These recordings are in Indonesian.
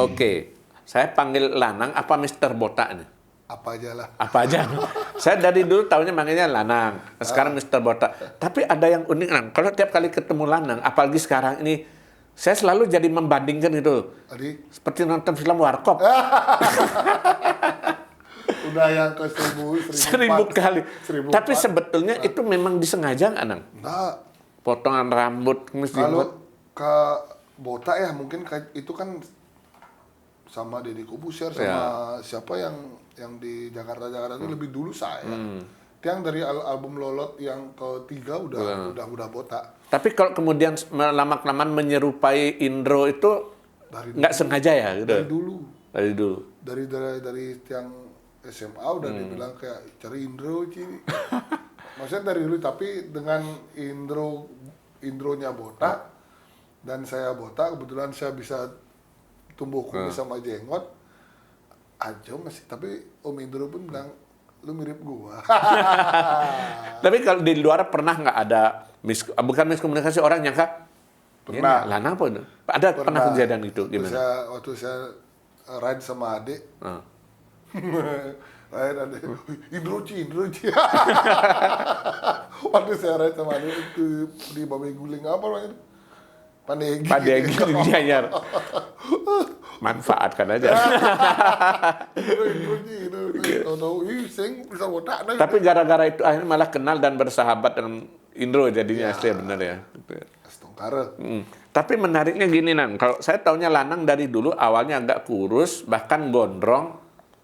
Oke, saya panggil Lanang apa Mister Botak nih? Apa aja lah. Apa aja? Saya dari dulu tahunya manggilnya Lanang, sekarang Mister Botak. Tapi ada yang unik, Nang. Kalau tiap kali ketemu Lanang, apalagi sekarang ini, saya selalu jadi membandingkan itu. Tadi Seperti nonton film Warkop. udah yang ke 1000 kali. 1004. Tapi sebetulnya itu memang disengaja nggak, Nang? Nah, Potongan rambut, kumis kalau jenggot. ke botak ya mungkin itu kan sama Deddy Corbuzier sama siapa yang di Jakarta itu lebih dulu saya. Yang dari album Lolot yang ketiga udah botak. Tapi kalau kemudian lama-kelamaan menyerupai Indro itu nggak sengaja ya? Gitu? Dari dulu. Dari dulu. Dari yang SMA udah dibilang kayak cari Indro Ci. Maksudnya dari dulu, tapi dengan Indronya botak dan saya botak, kebetulan saya bisa tumbuh kumis sama jenggot aja masih, tapi Om Indro pun bilang lu mirip gua. Tapi kalau di luar pernah nggak ada bukan miskomunikasi, orang nyangka Pernah. Lana apa itu? Ada pernah kejadian itu gimana? Waktu saya ride sama adik. Ride Indro Ci. Waktu saya ride sama adik itu di Babe Guling apa namanya? Pandegi Gianyar. Manfaatkan aja. Tapi gara-gara itu akhirnya malah kenal dan bersahabat dengan Indro jadinya asli benar ya. Tapi menariknya gini, Nang, kalau saya taunya Lanang dari dulu awalnya agak kurus, bahkan gondrong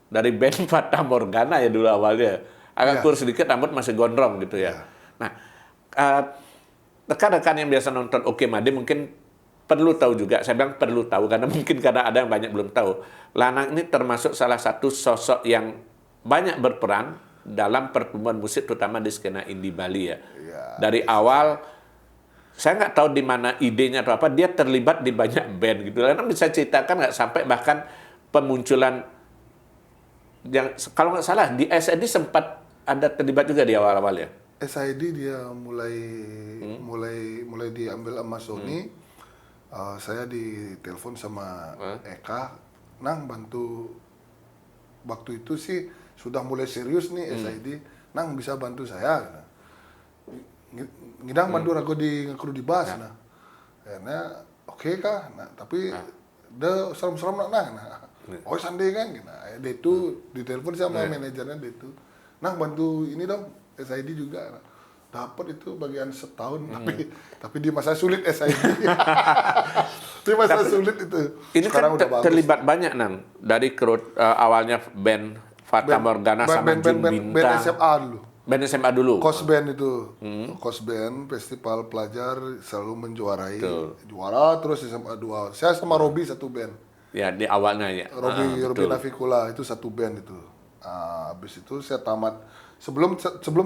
dari band Fata Morgana ya dulu awalnya. Agak kurus sedikit, rambut masih gondrong gitu ya. Nah, rekan-rekan yang biasa nonton Oke Made mungkin perlu tahu juga. Saya bilang perlu tahu karena mungkin karena ada yang banyak belum tahu. Lanang ini termasuk salah satu sosok yang banyak berperan dalam pertumbuhan musik terutama di skena indie Bali ya. Dari awal saya nggak tahu di mana idenya atau apa, dia terlibat di banyak band gitu. Lanang bisa ceritakan nggak sampai bahkan pemunculan yang kalau nggak salah di SID sempat ada terlibat juga di awal-awal ya. SID dia mulai diambil sama Sony. Saya ditelepon sama Eka, Nang bantu, waktu itu sih sudah mulai serius nih SID, Nang bisa bantu saya. Ngidang bantu ragu di ngekru di bas, nah. Akhirnya oke kah, nah tapi dia serem-serem nah. Oh sandi kan, nah dia itu ditelepon sama manajernya dia itu, Nang bantu ini dong SID juga. Dapat itu bagian setahun, tapi di masa sulit SID. Di masa sulit itu. Ini sekarang kan terlibat banyak, Nang. Dari awalnya band Fata Morgana sama Jun Bintang. Band SMA dulu. Band SMA dulu. Kos band itu. Kos band, festival pelajar selalu menjuarai. Juara terus SMA 2. Saya sama Robi satu band. Ya, di awalnya ya. Robi Navikula itu satu band itu. Habis itu saya tamat. Sebelum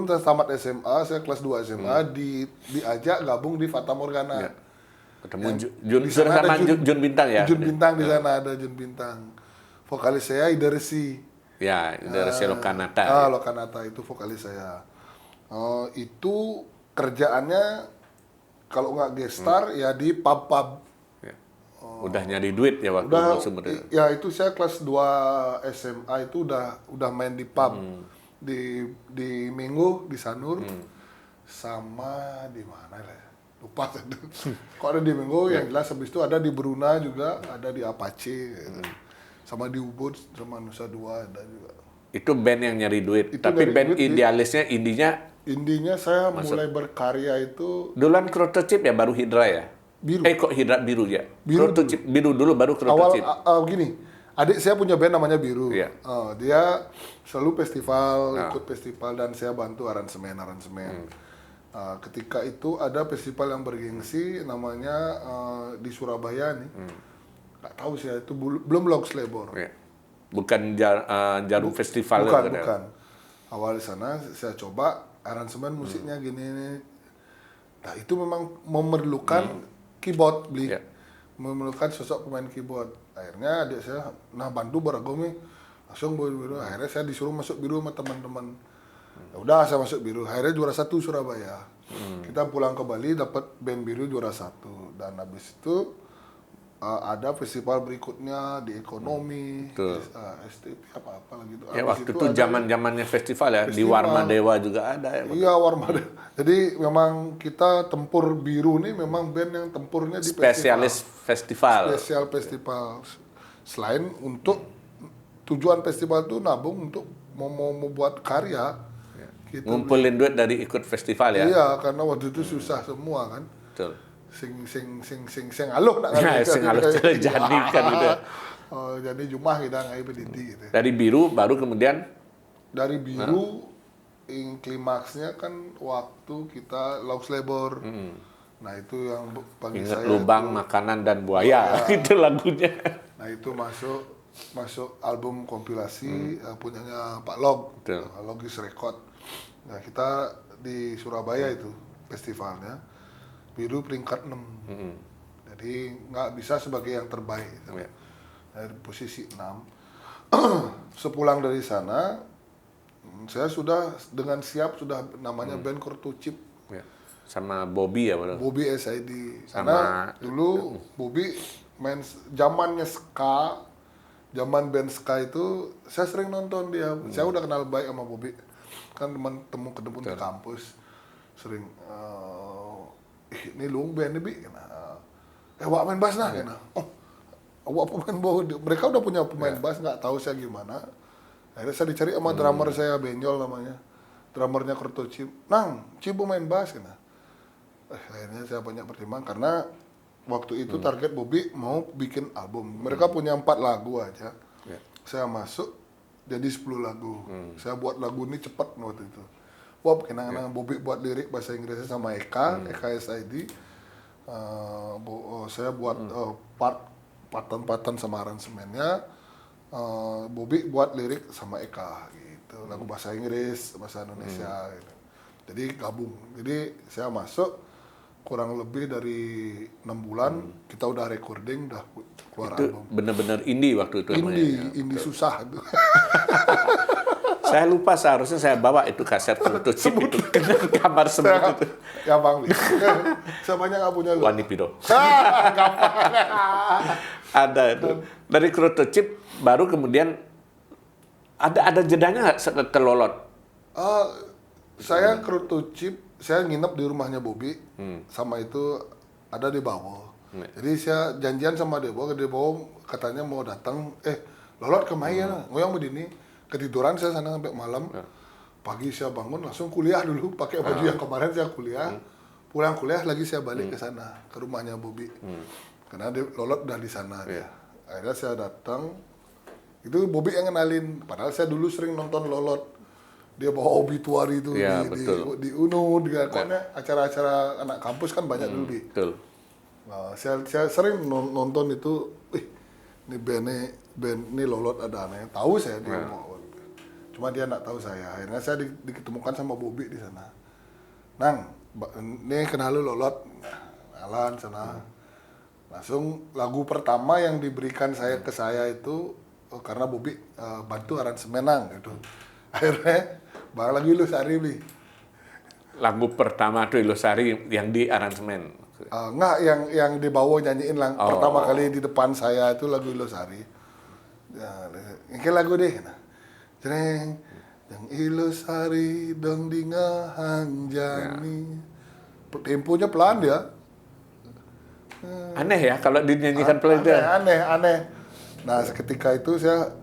saya tamat SMA, saya kelas 2 SMA diajak gabung di Fata Morgana. Ya. Ketemu Jun Bintang ya. Jun Bintang di sana ada Jun Bintang. Vokalis saya Idaresi. Ya, Idaresi Lokanata. Lokanata itu vokalis saya. Itu kerjaannya kalau nggak gestar ya di pub. Ya. Udah nyari duit ya waktu itu sebenarnya. Ya itu saya kelas 2 SMA itu udah main di pub. Di Minggu di Sanur sama di mana lah lupa kok ada di Minggu yang jelas. Habis itu ada di Bruna juga, ada di Apache sama di Ubud sama Nusa Dua ada juga. Itu band yang nyari duit, tapi band duit, idealisnya indinya saya mulai berkarya itu duluan Prototype ya, baru Hydra ya. Biru. Kok Hydra biru ya? Prototype biru dulu baru Prototype. Gini, adik saya punya band namanya Biru. Iya. Dia selalu ikut festival dan saya bantu aransemen. Ketika itu ada festival yang bergengsi namanya di Surabaya nih. Nggak tahu sih itu belum Logs Labor. Iya. Bukan Jarum Festival. Bukan. Awal di sana saya coba aransemen musiknya gini. Nah itu memang memerlukan keyboard, Bli. Iya. Memerlukan sosok pemain keyboard. Akhirnya adik saya, bantu Baragomi, langsung Biru. Akhirnya saya disuruh masuk Biru sama teman-teman. Ya udah saya masuk Biru. Akhirnya juara 1 Surabaya. Kita pulang ke Bali dapat band Biru juara 1. Dan habis itu ada festival berikutnya di ekonomi, Betul. STP apa lagi itu. Ya Habis waktu itu ada zaman-zamannya festival ya, di festival. Warma Dewa juga ada ya. Iya, Warmada. Jadi memang kita Tempur Biru nih memang band yang tempurnya di Spesialis festival. spesial festival. Selain untuk tujuan festival itu nabung untuk mau buat karya. Gitu. Ngumpulin duit dari ikut festival ya. Iya, karena waktu itu susah semua kan. Betul. Sing aluh nak Ya, sing aluh jadi kan gitu. Oh, jadi Jumah kita ngai pediti gitu. Dari Biru baru kemudian Dari Biru klimaksnya kan waktu kita Laus Lebor. Nah, itu yang bagi ingat saya lubang, itu, makanan dan buaya. Itu lagunya. nah itu masuk album kompilasi punyanya Pak Log, Betul. Logis Record. Nah, kita di Surabaya itu festivalnya Biru peringkat 6. Jadi nggak bisa sebagai yang terbaik. Ya. Dari posisi 6. Sepulang dari sana, saya sudah dengan siap sudah namanya band Kortucip, Ya. Sama Bobby ya, Bro. Bobby SID. Sama- Karena dulu Bobby main zamannya ska, zaman band ska itu saya sering nonton dia. Saya udah kenal baik sama Bobby. Kan teman ketemu di kampus. Sering ini lu band nih, Bi. Wak main bass nah, kena. Oh, awak pemain bass. Mereka udah punya pemain bass, nggak tahu saya gimana. Akhirnya saya dicari sama drummer saya, Benjol namanya. Drummernya Kerto Cip. Nang, Cibu main bass, kena. Akhirnya saya banyak pertimbang karena waktu itu target Bobby mau bikin album. Mereka punya 4 lagu aja. Ya. Saya masuk jadi 10 lagu. Saya buat lagu ini cepat waktu itu. Bob, kenangan Bobby buat lirik bahasa Inggrisnya sama Eka SID. Saya buat patan sama aransemennya. Bobby buat lirik sama Eka gitu. Lagu bahasa Inggris, bahasa Indonesia gitu. Jadi gabung. Jadi saya masuk kurang lebih dari 6 bulan kita udah recording, udah keluar Itu album. bener-bener indie waktu itu namanya. Indie susah itu. Saya lupa, seharusnya saya bawa itu kaset Kortucip itu ke kamar semut itu. Gampang, Bi. Saya banyak nggak punya lu. Wani Pido. Ada itu. Dari Kortucip baru kemudian ada jedanya nggak ke Lolot? Saya Chip, saya nginep di rumahnya Bobby, sama itu ada di bawah. Jadi saya janjian sama Debo katanya mau datang, Lolot kemana? Ngoyang begini, ketiduran saya sana sampai malam. Pagi saya bangun langsung kuliah dulu, pakai baju yang kemarin saya kuliah. Pulang kuliah lagi saya balik ke sana, ke rumahnya Bobby. Karena Lolot udah di sana. Akhirnya saya datang, itu Bobby yang kenalin. Padahal saya dulu sering nonton Lolot. Dia bawa obituari itu Ya, di UNU, di acara-acara anak kampus kan banyak dulu di. Betul. Nah, saya sering nonton itu, ini band ini Lolot ada aneh. Tahu saya dia mau. Cuma dia nggak tahu saya. Akhirnya saya diketemukan sama Bobby di sana. Nang, ini kenal lu Lolot. Alan sana. Langsung lagu pertama yang diberikan saya ke saya itu karena Bobby bantu aransemen Nang gitu. Akhirnya bang lagi lu Sari beli. Lagu pertama tuh Ilosari yang di aransemen. Enggak, yang dibawa nyanyiin pertama kali di depan saya itu lagu Ilosari. Ya, ini lagu deh. Nah. Jreng, yang Ilosari dong di ngahanjani. Temponya pelan dia. Aneh ya kalau dinyanyikan pelan itu. Aneh. Nah, seketika itu saya,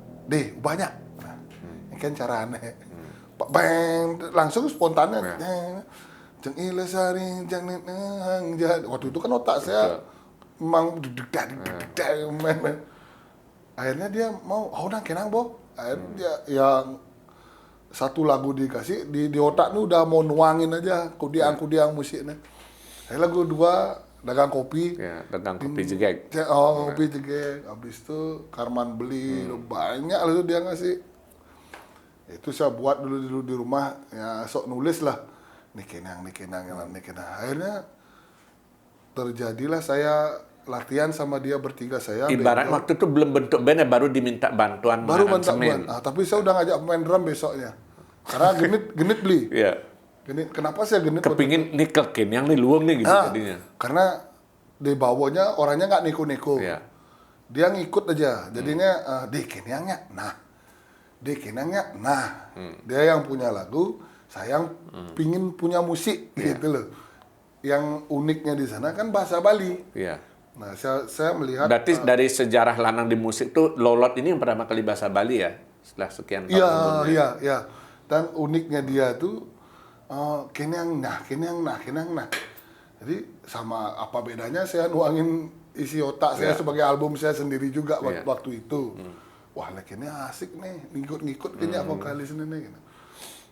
banyak. Nah, ini kan cara aneh. Bang, langsung spontannya. Jeng Ilosari, jangan hangjani. Waktu itu kan otak saya memang main. Akhirnya dia mau, udah kenang Bob. Akhirnya dia yang satu lagu dikasih di otak nih udah mau nuangin aja kudiang musiknya. Akhirnya lagu 2 dagang kopi. Ya, dagang kopi jegek. Kopi jegek. Habis itu Karman beli banyak lalu dia ngasih. Itu saya buat dulu di rumah, ya sok nulis lah. Nih kenang. Akhirnya terjadilah saya latihan sama dia bertiga saya. Ibarat waktu itu belum bentuk band ya, baru diminta bantuan aransemen. Tapi saya udah ngajak pemain drum besoknya. Karena genit beli. Iya. Genit. Kenapa saya genit? Kepingin nih kelkin yang nih luang nih gitu jadinya. Karena di bawahnya orangnya nggak neko-neko. Iya. Dia ngikut aja. Jadinya dia yang punya lagu, saya yang pingin punya musik gitu loh. Yang uniknya di sana kan bahasa Bali. Iya. Nah, saya melihat Berarti dari sejarah Lanang di musik tuh Lolot ini yang pertama kali bahasa Bali ya? Setelah sekian tahun umurnya. iya. Dan uniknya dia tuh kenang nah. Jadi sama apa bedanya saya nuangin isi otak saya sebagai album saya sendiri juga waktu itu. Wah, kayaknya asik nih, ngikut-ngikut kayaknya vokalis ini nih. Gitu.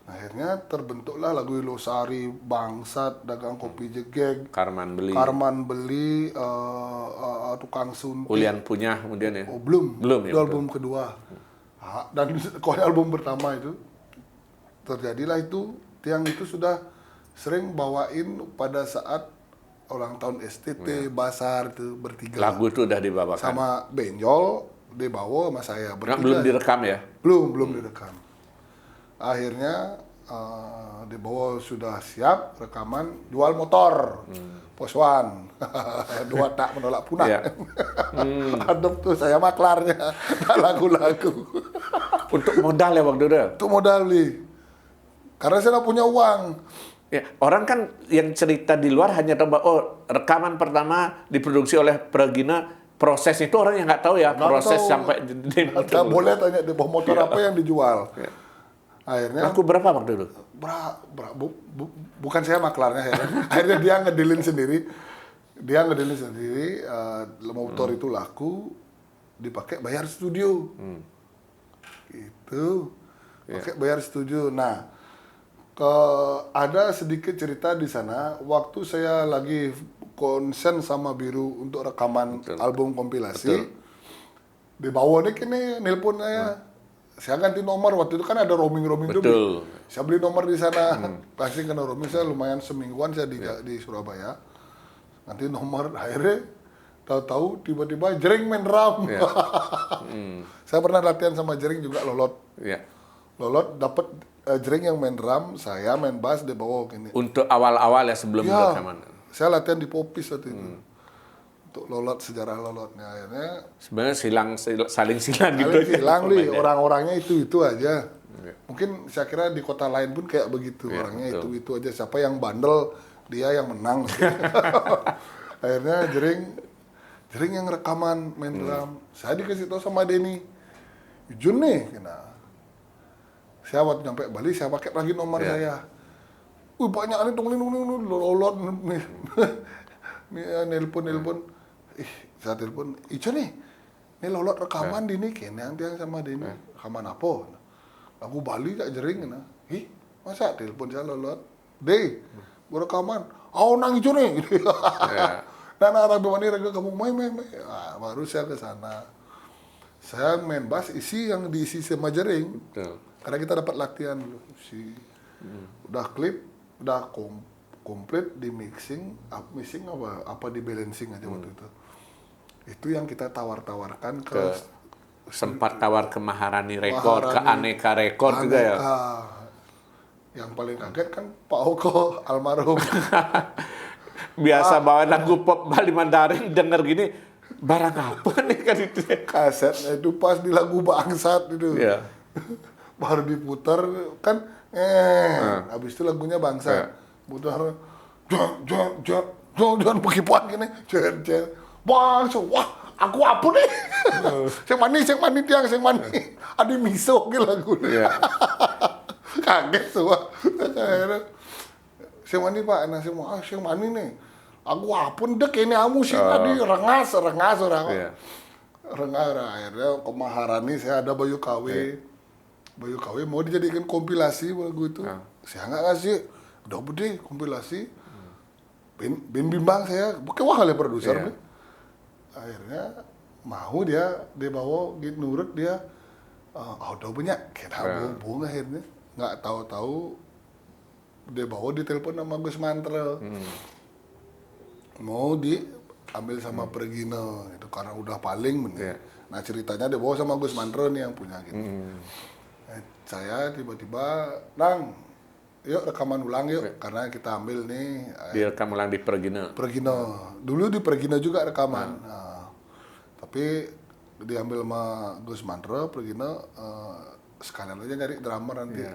Akhirnya terbentuklah lagu Losari, Bangsat, Dagang Kopi Jegeg, Karman Beli, Tukang Suntik. Ulian Punya kemudian ya? Oh, belum ya, itu album kedua. Dan kalau album pertama itu terjadilah itu, Tiang itu sudah sering bawain pada saat ulang tahun STT, Basar itu bertiga. Lagu itu udah dibawakan? Sama Benjol, dibawa sama saya bertiga. Belum direkam ya? Belum direkam. Akhirnya dibawa sudah siap rekaman, jual motor. Poswan. 2 tak menolak punah. Iya. Adem tuh saya maklarnya. Lagu-lagu. Untuk modal ya waktu itu? Untuk modal nih. Karena saya nggak punya uang. Ya, orang kan yang cerita di luar hanya tahu bahwa rekaman pertama diproduksi oleh Pregina, proses itu orang yang nggak tahu ya, proses sampai di motor. Boleh tanya di bawah motor apa yang dijual. Ya. Akhirnya laku berapa waktu itu? Bukan saya maklarnya ya. Akhirnya dia ngedilin sendiri. Motor itu laku, dipakai bayar studio. Gitu. Pakai bayar studio. Nah, ada sedikit cerita di sana. Waktu saya lagi konsen sama Biru untuk rekaman album kompilasi, di bawah nih kini nelpon saya. Saya ganti nomor, waktu itu kan ada roaming dulu. Saya beli nomor di sana, pasti kena roaming. Saya lumayan semingguan saya di Surabaya. Ganti nomor, akhirnya tahu-tahu tiba-tiba Jering main drum. Saya pernah latihan sama Jering juga, Lolot. Lolot dapat Jering yang main drum, saya main bass di bawah gini. Untuk awal-awal ya sebelum rekaman. Saya latihan di Popis waktu itu. Untuk Lolot, sejarah Lolotnya akhirnya sebenarnya saling silang gitu aja. Silang nih, orang-orangnya itu aja. Mungkin saya kira di kota lain pun kayak begitu, orangnya itu aja. Siapa yang bandel, dia yang menang. Akhirnya Jering yang rekaman main drum. Saya dikasih tahu sama Denny, Jun nih, saya waktu nyampe Bali saya pakai lagi nomor saya. Banyak nih Lolot nih. Nelpon. Saya telepon, Ijo nih, ini Lolot rekaman di ini, kayaknya yang sama Denny. Rekaman apa? Lagu Bali gak Jering. Masa telepon saya Lolot? Gue rekaman. Nang Ijo nih. Nah, Rabi Mani, kamu main. Baru saya ke sana. Saya main bass, yang diisi sama Jering. Karena kita dapat latihan dulu. Udah klip, udah komplit di mixing apa di balancing aja waktu itu. Itu yang kita tawar-tawarkan ke sempat tawar ke Maharani Record, ke Aneka Record juga ya. Yang paling kaget kan Pak Oko almarhum. Biasa bawa lagu pop Bali Mandarin, denger gini barang apa nih kan itu. Kasetnya itu pas di lagu Bangsat itu. Baru diputar kan habis itu lagunya Bangsat. Putar jangan pakai puan gini. Wah, aku apa nih? Sing mani tiang. Ada miso ke lagu nih. Kaget semua. Sing mani Pak, sing mani nih. Aku apa dek ini kamu sih tadi rengas orang. Rengas akhirnya ke Maharani saya ada Bayu KW. Bayu KW mau dijadikan kompilasi lagu itu. Saya nggak ngasih. Udah gede kompilasi. Ben bimbang saya, bukan wah kali produser nih. Akhirnya mau dia bawa gitu nurut dia. Udah banyak kita hubung akhirnya. Nggak tahu-tahu dia bawa ditelepon sama Gus Mantrel. Mau diambil sama Pregina gitu karena udah paling bener. Nah ceritanya dia bawa sama Gus Mantrel nih yang punya gitu. Saya tiba-tiba, Nang, yuk rekaman ulang yuk, karena kita ambil nih Direkam ulang di Pergino. Dulu di Pergino juga rekaman. Nah, tapi diambil sama Gus Mandro, Pergino, sekalian aja nyari drummer nanti.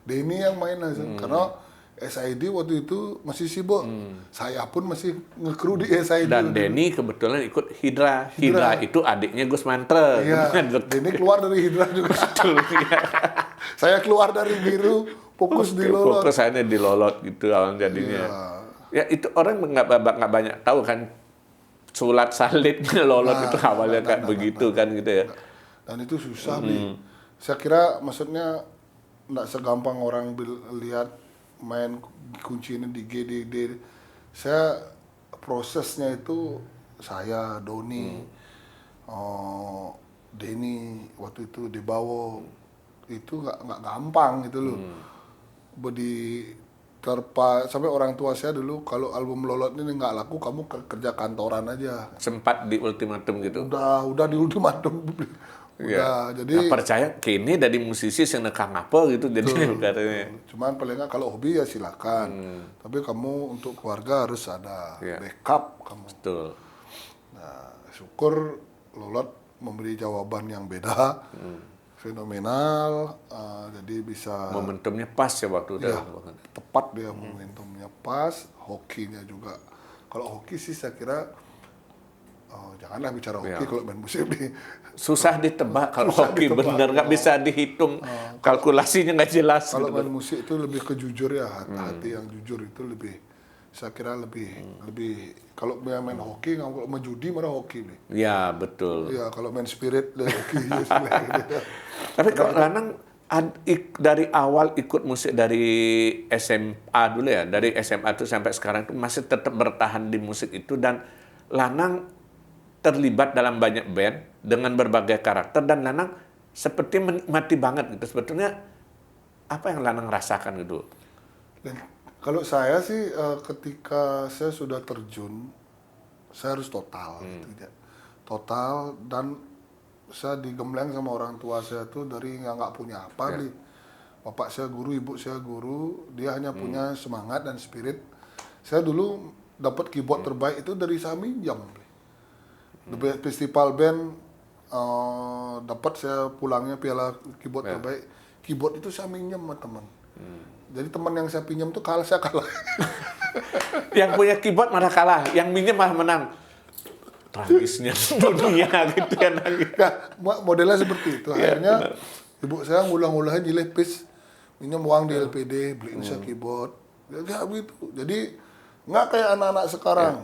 Denny yang main aja, karena SID waktu itu masih sibuk. Saya pun masih ngekru di SID. Dan Denny kebetulan ikut Hydra. Hydra itu adiknya Gus Mantre. Iya, Denny keluar dari Hydra juga. Betul, ya. Saya keluar dari Biru, fokus di Lolot. Fokus hanya di Lolot gitu awal jadinya. Ya itu orang nggak banyak tahu kan, sulat salibnya Lolot itu awalnya kayak begitu kan gitu ya. Dan itu susah saya kira maksudnya nggak segampang orang lihat main kunci ini di G, di D. Saya prosesnya itu saya, Doni, Denny waktu itu dibawa itu nggak gampang gitu loh. Sampai orang tua saya dulu kalau album Lolot ini nggak laku, kamu kerja kantoran aja. Sempat di ultimatum gitu. Udah di ultimatum. Udah, jadi percaya kini dari musisi yang nekang apa gitu jadi katanya. Cuman paling nggak kalau hobi ya silakan. Tapi kamu untuk keluarga harus ada backup kamu. Betul. Nah, syukur Lolot memberi jawaban yang beda. Fenomenal, jadi bisa momentumnya pas ya waktu itu. Tepat dia momentumnya pas, hokinya juga. Kalau hoki sih saya kira janganlah bicara hoki kalau main musik susah ditebak kalau hoki bener nggak bisa dihitung, kalkulasinya nggak jelas. Kalau main musik itu lebih ke jujur ya, hati yang jujur itu lebih, saya kira lebih kalau main hoki, kalau main judi mana hoki nih. Ya betul. Ya kalau main spirit hoki. Tapi kalau Lanang dari awal ikut musik dari SMA dulu ya, dari SMA itu sampai sekarang itu masih tetap bertahan di musik itu, dan Lanang terlibat dalam banyak band dengan berbagai karakter, dan Lanang seperti menikmati banget gitu. Sebetulnya apa yang Lanang rasakan gitu? Dan kalau saya sih ketika saya sudah terjun, saya harus total, gitu, total, dan saya digembleng sama orang tua saya tuh dari nggak punya apa nih. Bapak saya guru, ibu saya guru, dia hanya punya semangat dan spirit. Saya dulu dapat keyboard terbaik itu dari saya minjam. Festival band dapat saya pulangnya piala keyboard terbaik. Keyboard itu saya minjem sama teman. Jadi teman yang saya pinjam tuh kalah, saya kalah. Yang punya keyboard malah kalah, yang minjem malah menang. Tragisnya dunia gitu ya. Modelnya seperti itu. Akhirnya ibu saya ngulang-ngulangnya jilepis, minjem uang di LPD, beliin saya keyboard. Ya gitu. Jadi nggak kayak anak-anak sekarang.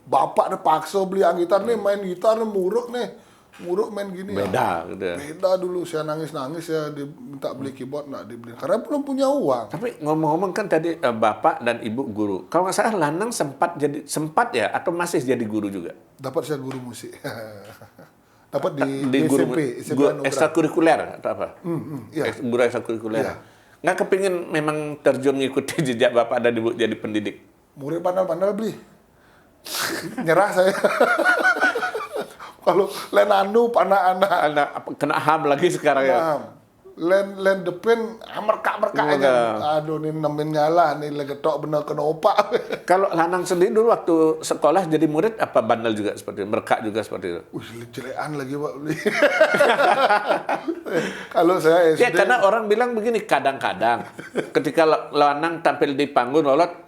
Bapak udah paksa beli gitar nih, main gitar nih, muruk main gini. Beda gitu ya. Beda dulu, saya nangis-nangis ya diminta beli keyboard, nggak dibeli karena belum punya uang. Tapi ngomong-ngomong kan tadi bapak dan ibu guru. Kalau nggak salah Lanang sempat ya atau masih jadi guru juga? Dapat saya guru musik. Dapat di guru ekstrakurikuler atau apa? Iya. Guru ekstrakurikuler. Iya. Nggak kepingin memang terjun ngikuti jejak bapak dan ibu jadi pendidik? Murid pandal-pandal beli. Nyerah saya. Kalau len anu panah anak kena ham lagi sekarang ya. Len depan merkak aja. Aduh nih nemen nyala nih legetok bener kena opak. Kalau Lanang sendiri dulu waktu sekolah jadi murid apa bandel juga seperti itu, merkak juga seperti itu? Jelekan lagi Pak. Kalau saya SD. Ya karena orang bilang begini, kadang-kadang ketika Lanang tampil di panggung Lolot,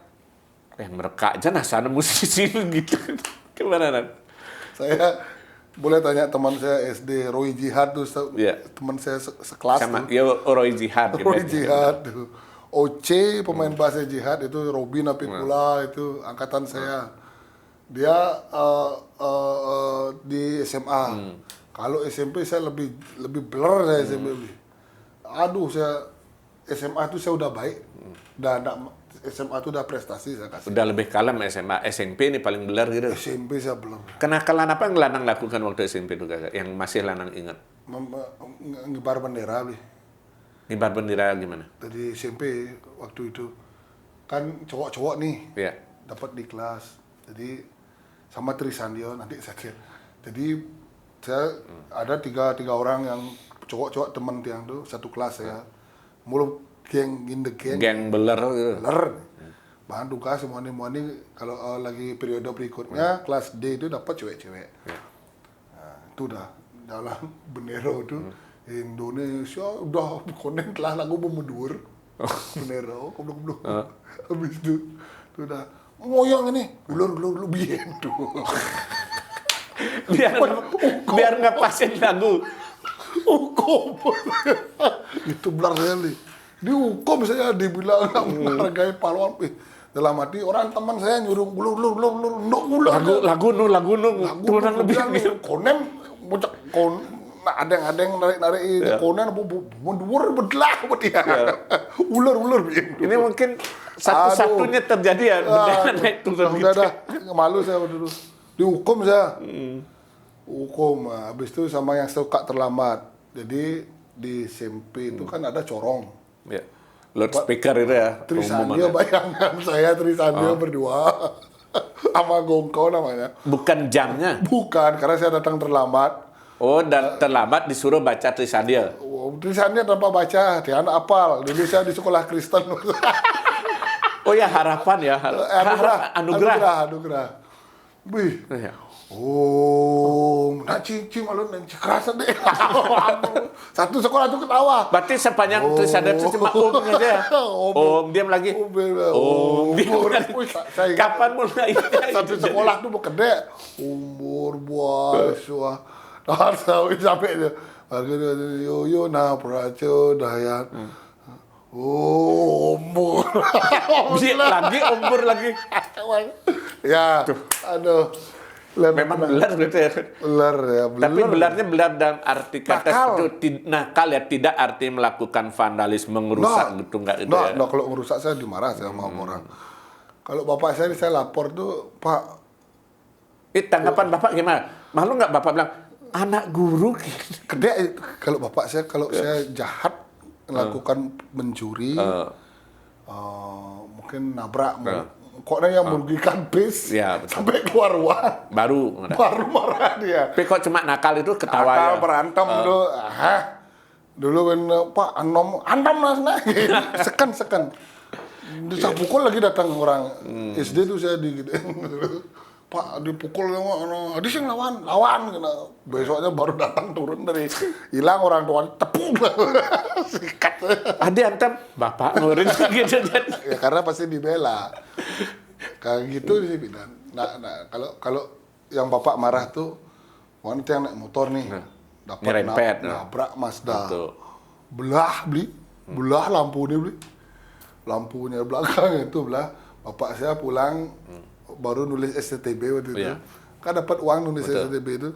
mereka aja sana musisi gitu. Gimana Nan? Saya boleh tanya teman saya SD, Roy Jihad tuh, teman saya sekelas sama, tuh. Ya Roy Jihad. Roy Jihad tuh. OC pemain bass Jihad itu, Robin Apikula itu angkatan saya. Dia di SMA. Kalau SMP saya lebih blur saya SMP. Aduh saya SMA itu saya udah baik. SMA itu udah prestasi saya kasih. Udah lebih kalem SMA. SMP ini paling blur gitu. SMP saya blur. Kenakalan apa yang Lanang lakukan waktu SMP itu kakak? Yang masih Lanang ingat? Ngibar bendera beli. Ngibar bendera gimana? Dari SMP waktu itu kan cowok-cowok nih. Iya. Dapat di kelas. Jadi sama Trisandio nanti saya kira. Jadi saya ada tiga orang yang cowok-cowok teman tiang tuh satu kelas saya. Mulu geng in the gang. Geng beler gitu. Beler. Bahan duka semuanya kalau lagi periode berikutnya kelas D itu dapat cewek-cewek. Nah, itu udah dalam Benero itu Indonesia udah konen telah lagu memundur. Benero goblok. Habis itu udah ngoyong ini ulur biyen tuh. biar ngepasin lagu. Hukum. Itu benar sekali. Dihukum saya dibilang nggak menghargai pahlawan. Dalam hati orang teman saya nyuruh ulur. Lagu nu turunan lebih gitu. Konem bocah ada yang narik konen mundur belah dia. Ular gitu. Ini mungkin satu-satunya terjadi ya bendera naik turun gitu. Udah malu saya dulu. Dihukum saya. Hukum. Habis itu sama yang suka terlambat. Jadi di SMP itu kan ada corong. Ya. Loudspeaker itu ya. Trisandia bayangkan saya Trisandia berdua sama Gongko namanya. Bukan jamnya. Bukan, karena saya datang terlambat. Oh, dan terlambat disuruh baca Trisandia. Trisandia tanpa baca, dia anak apal. Dulu saya di sekolah Kristen. Oh ya, harapan ya. Anugerah. Wih. Ya. Nak cincin malu dan kerasa deh. Satu sekolah tuh ketawa. Berarti sepanjang Trisandia itu cuma aja. Diam lagi. Diam lagi. Kapan mulai? Satu sekolah tuh gede. Umur buas. Sampai itu. Yo na pracodayan. Umur. Umur lagi. Ya, aduh. Memang belar gitu ya. Belar ya. Tapi belarnya belar dalam arti kata itu nakal ya, tidak arti melakukan vandalisme, merusak gitu enggak itu ya. Kalau merusak saya dimarah sama orang. Kalau bapak saya lapor tuh, Pak. Tanggapan bapak gimana? Malu nggak bapak bilang anak guru? Gede kalau bapak saya saya jahat melakukan mencuri, mungkin nabrak. Kok yang merugikan bis ya, sampai keluar uang baru marah dia. Tapi kok cuma nakal itu ketawa nakal ya? Berantem dulu kan Pak antam nasna seken saya pukul lagi datang orang SD tuh saya Pak dipukul ada yang lawan kena. Besoknya baru datang turun dari hilang orang tua tepuk sikat. Ada antam bapak ngurin gitu. Ya karena pasti dibela. Kayak gitu sih Bidan. Nah, kalau yang bapak marah tuh wanita yang naik motor nih dapat nabrak Mazda. Belah lampu dia lampunya belakang itu belah. Bapak saya pulang baru nulis STTB waktu itu. Kan dapat uang nulis STTB itu.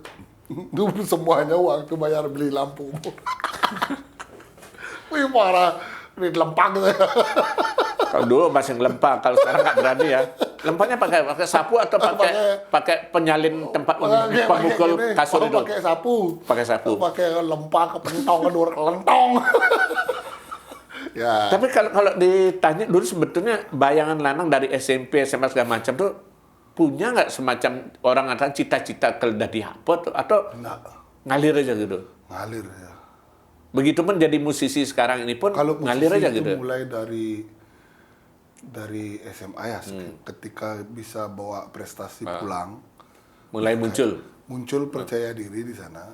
Itu semuanya uang tuh bayar beli lampu. Wih parah, duit lempang gitu. Kalau dulu masih lempang, kalau sekarang nggak berani ya. Lempangnya pakai sapu atau pakai penyalin tempat pemukul kasur itu? Pakai sapu. Pakai lempang kepentong lentong. Ya. Tapi kalau ditanya dulu sebetulnya bayangan Lanang dari SMP, SMA segala macam tuh punya nggak semacam orang ngatakan cita-cita kalau di hapot atau ngalir aja gitu? Ngalir ya. Begitupun jadi musisi sekarang ini pun kalau ngalir aja gitu. Mulai dari SMA ya, ketika bisa bawa prestasi pulang, mulai muncul percaya diri di sana.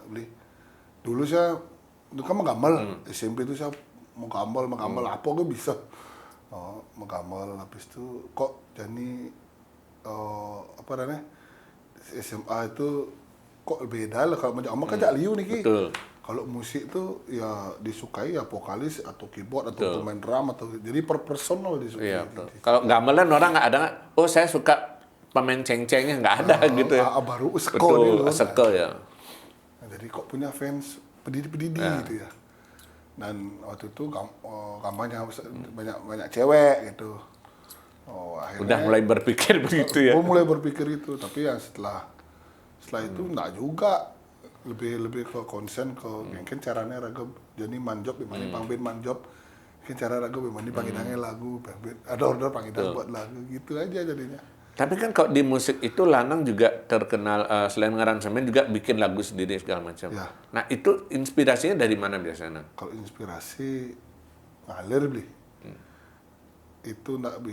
Dulu saya itu kan menggambar SMP itu saya mau gambar apa gue bisa menggambar habis itu kok jadi apa namanya SMA itu kok beda lah kalau macam kan liu nih kalau musik tuh ya disukai ya vokalis atau keyboard atau pemain drum atau jadi per personal disukai. Iya, kalau gamelan orang nggak ada, oh saya suka pemain ceng-cengnya nggak ada gitu ya. Baru seko ya. Nah, jadi kok punya fans pedidi gitu ya. Dan waktu itu kampanye banyak cewek gitu. Udah mulai berpikir begitu ya. Mulai berpikir itu, tapi ya setelah itu enggak juga. Lebih ke konsen ke mungkin caranya raga jadi manjob dimana pangbin manjob mungkin cara raga dimana panggilannya lagu ada order panggilan buat lagu gitu aja jadinya. Tapi kan kalau di musik itu Lanang juga terkenal selain ngaransemen juga bikin lagu sendiri segala macam. Ya. Nah itu inspirasinya dari mana biasanya? Kalau inspirasi ngalir itu ndak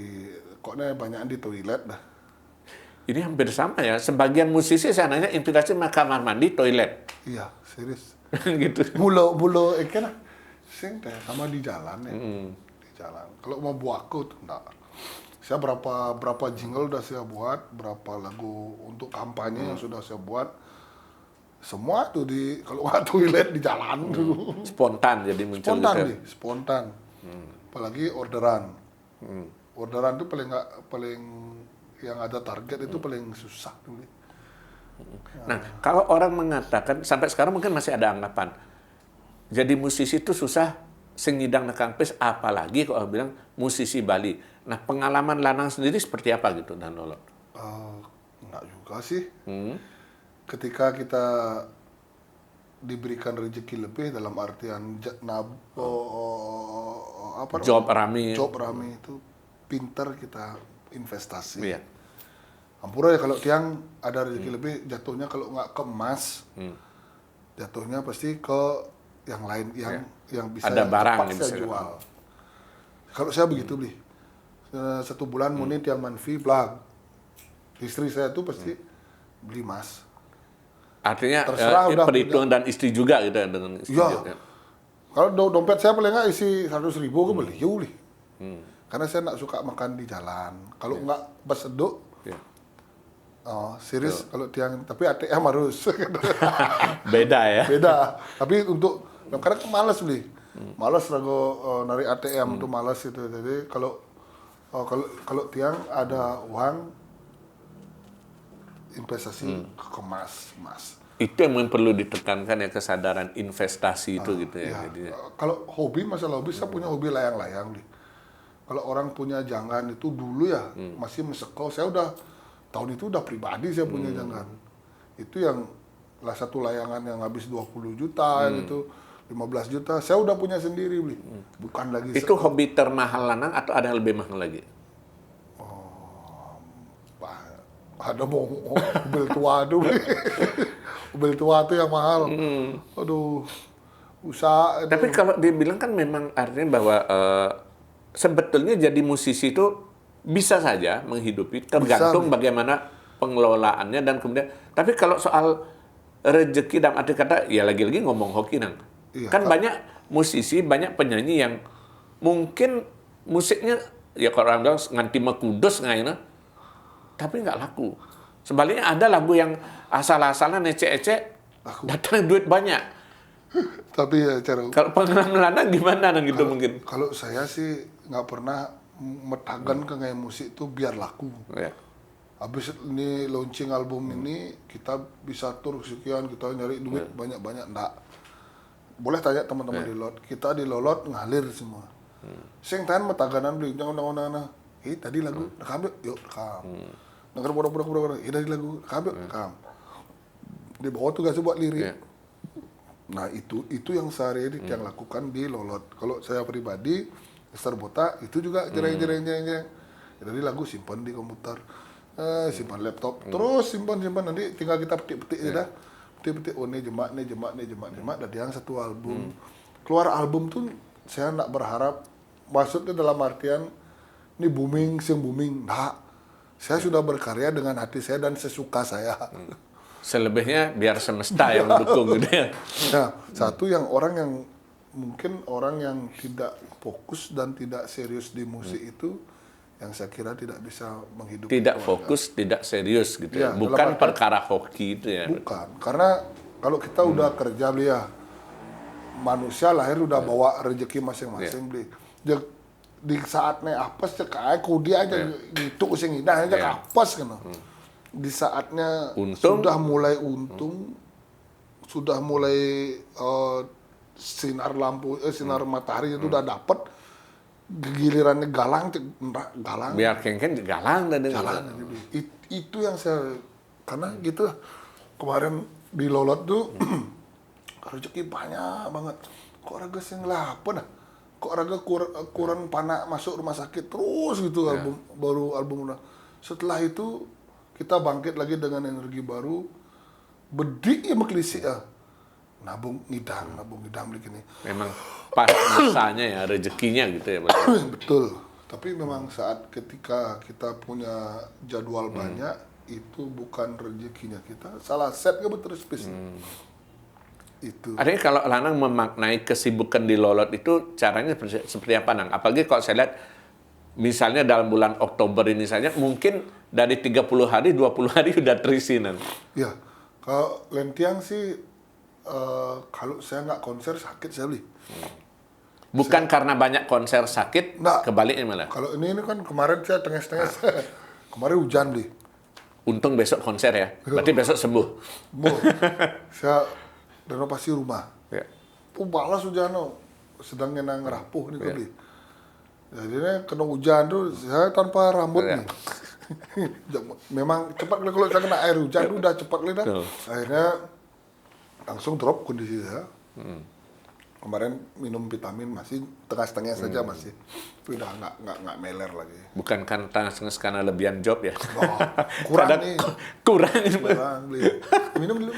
koknya banyak di toilet dah. Ini hampir sama ya. Sebagian musisi saya nanya inspirasi kamar mandi, toilet. Iya, serius. Gitu. Mula kan sing teh sama di jalan ya. Di jalan. Kalau mau buatku tuh enggak. Saya berapa jingle udah saya buat, berapa lagu untuk kampanye yang sudah saya buat. Semua tuh kalau nggak toilet di jalan tuh. Spontan jadi muncul Spontan gitu. nih, spontan. Apalagi orderan. Orderan tuh paling yang ada target itu paling susah tuh. Nah, kalau orang mengatakan sampai sekarang mungkin masih ada anggapan jadi musisi itu susah sengidang nekang pes, apalagi kalau orang bilang musisi Bali. Nah, pengalaman Lanang sendiri seperti apa gitu dan Lolot? Enggak juga sih. Ketika kita diberikan rezeki lebih dalam artian Job rame itu pintar kita investasi. Iya. Ampura ya kalau tiang ada rezeki lebih, jatuhnya kalau nggak ke emas, jatuhnya pasti ke yang lain yang bisa ada barang cepat yang saya bisa jual. Kalau saya begitu beli, 1 bulan munit yang manfi blag, istri saya tuh pasti beli emas. Artinya Terserah udah perhitungan dan istri juga gitu ya dengan istri Ya. juga. Kalau dompet saya paling nggak isi 100.000 ke beli, ya beli. Karena saya nggak suka makan di jalan. Kalau nggak berseduk, serius kalau tiang, tapi ATM harus. Beda ya. Beda. Tapi untuk kadang malas beli. Malas rago narik ATM tuh malas itu. Jadi kalau tiang ada uang investasi ke emas. Itu yang perlu ditekankan ya, kesadaran investasi itu gitu ya. Ya, Jadinya. kalau masalah hobi, saya punya hobi layang-layang nih. Kalau orang punya jangan itu dulu ya masih mesekol. Saya tahun itu udah pribadi saya punya jangan. Itu yang satu layangan yang habis 20 juta gitu, 15 juta. Saya udah punya sendiri beli. Bukan lagi Itu hobi termahal Lanang atau ada yang lebih mahal lagi? ada mobil tua tuh. Mobil tua tuh yang mahal. Aduh. Usaha itu. Tapi kalau dibilang kan memang artinya bahwa sebetulnya jadi musisi itu bisa saja menghidupi, tergantung bagaimana pengelolaannya dan kemudian. Tapi kalau soal rezeki dalam arti kata, ya lagi-lagi ngomong hoki nang. Iya, Kan banyak musisi, banyak penyanyi yang mungkin musiknya ya kalau orang bilang nganti mekudus ngayana, tapi nggak laku. Sebaliknya ada lagu yang asal-asalan ecek-ecek, datang duit banyak. Tapi ya cara Kalau pengalaman Lanang gimana nang gitu mungkin? kalau saya sih nggak pernah metagan ke gaya musik itu biar laku. Ya. Habis ini launching album ini kita bisa tur sekian, kita nyari duit banyak-banyak, enggak. Boleh tanya teman-teman di Lolot, kita di Lolot ngalir semua. Sing tan metaganan beli jangan tadi lagu rekam yuk rekam. Dengar bodoh tadi lagu rekam. Di bawah tuh gak buat lirik. Yeah. Nah itu yang sehari-hari yang lakukan di Lolot. Kalau saya pribadi, Mister Botak itu juga jereng. Jadi lagu simpan di komputer, simpan laptop, terus simpan nanti tinggal kita petik-petik aja dah. Petik-petik ini jemak, dari yang satu album. Keluar album tuh saya nggak berharap, maksudnya dalam artian ini booming, nggak. Saya sudah berkarya dengan hati saya dan sesuka saya. Selebihnya biar semesta yang mendukung gitu ya. Nah, satu yang mungkin orang yang tidak fokus dan tidak serius di musik itu, yang saya kira tidak bisa menghidupi Tidak keluarga. fokus, tidak serius gitu ya. Ya, Bukan perkara hoki itu ya. Bukan, karena kalau kita udah kerja beli ya, manusia lahir udah bawa rezeki masing-masing beli. Di saatnya apes cek kudi aja gitu sing indah aja apes kan. Di saatnya sudah mulai untung, sudah mulai sinar lampu sinar matahari itu udah dapet, gilirannya galang. Biar kengken galang dan Itu yang saya, karena gitu kemarin di Lolot tuh rezeki banyak banget. Kok raga sing lapar dah? Kok raga kurang panak masuk rumah sakit terus gitu album udah. Setelah itu kita bangkit lagi dengan energi baru, bedik ya meklisi ya. Nabung ngidam beli gini. memang pas masanya ya, rezekinya gitu ya. Betul. Tapi memang saat ketika kita punya jadwal banyak, itu bukan rezekinya kita. Salah set ke betul spesifik. Itu. Artinya kalau lanang memaknai kesibukan di Lolot itu caranya seperti apa, Nang? Apalagi kalau saya lihat misalnya dalam bulan Oktober ini saja mungkin dari 30 hari 20 hari udah terisi, Nang. Ya, kalau Lentiang sih kalau saya nggak konser sakit saya beli. Bukan karena banyak konser sakit, Nggak. kebaliknya malah. Kalau ini kan kemarin saya tengah-tengah kemarin hujan beli. Untung besok konser ya, berarti besok sembuh. Saya renovasi rumah. Ya. Balas hujan sedang ngenang rapuh nih beli. Jadinya kena hujan tuh saya tanpa rambut nih. Memang cepat kalau saya kena air hujan tuh udah cepat dah. Akhirnya langsung drop kondisi saya. Kemarin minum vitamin masih setengah saja masih. Tapi udah nggak meler lagi. Bukan karena lebihan job ya. Oh, kurang nih. Kurang. Beli. Minum dulu.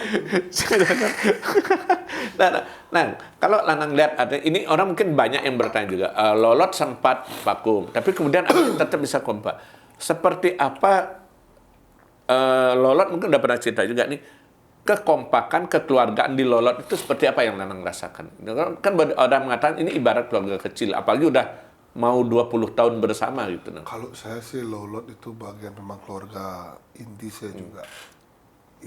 Nah, kalau lanang lihat ada ini orang mungkin banyak yang bertanya juga. Lolot sempat vakum, tapi kemudian tetap bisa kompak. Seperti apa Lolot mungkin udah pernah cerita juga nih. Kekompakan, kekeluargaan di Lolot itu seperti apa yang Lanang rasakan? Kan orang mengatakan ini ibarat keluarga kecil, apalagi udah mau 20 tahun bersama gitu. Kalau saya sih Lolot itu bagian memang keluarga inti saya juga.